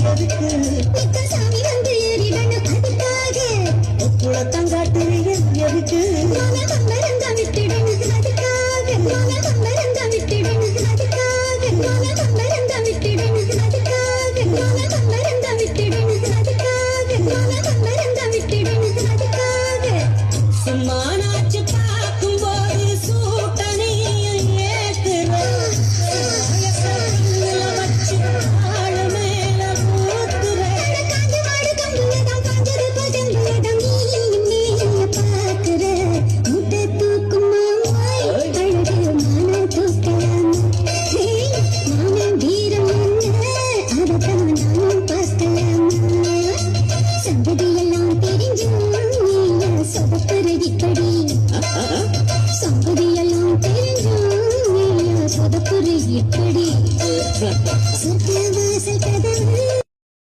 சாமி வந்து ஏறிடணும் அதுக்காக குளத்தங்காட்டுறீங்க எதுக்கு மறந்தா விட்டுடணும் அதுக்காக மறந்தா விட்டுடணும் அதுக்காக மறந்தா விட்டுடணும் அதுக்காக மறந்தா விட்டுடணும் அதுக்காக மறந்தா விட்டுடணும் அதுக்காக சும்மா நாச்சு பார்க்கும்போது சூட்டணி ஏத்துற வச்சு ஆழ மேல ஊத்துற காஞ்ச மாடு கம்புலதான் காஞ்சது பதங்குலதான் நீ பார்க்கிற முட்டை தூக்குமா அழகு மான தூக்கலாம் மாமன் வீரம் என்ன அதத்தான் நானும் பார்க்கலாமா சந்ததியெல்லாம் தெரிஞ்சும் நீயா சொதப்புற இப்படி சந்ததியெல்லாம் தெரிஞ்சும் நீயா சொதப்புற இப்படி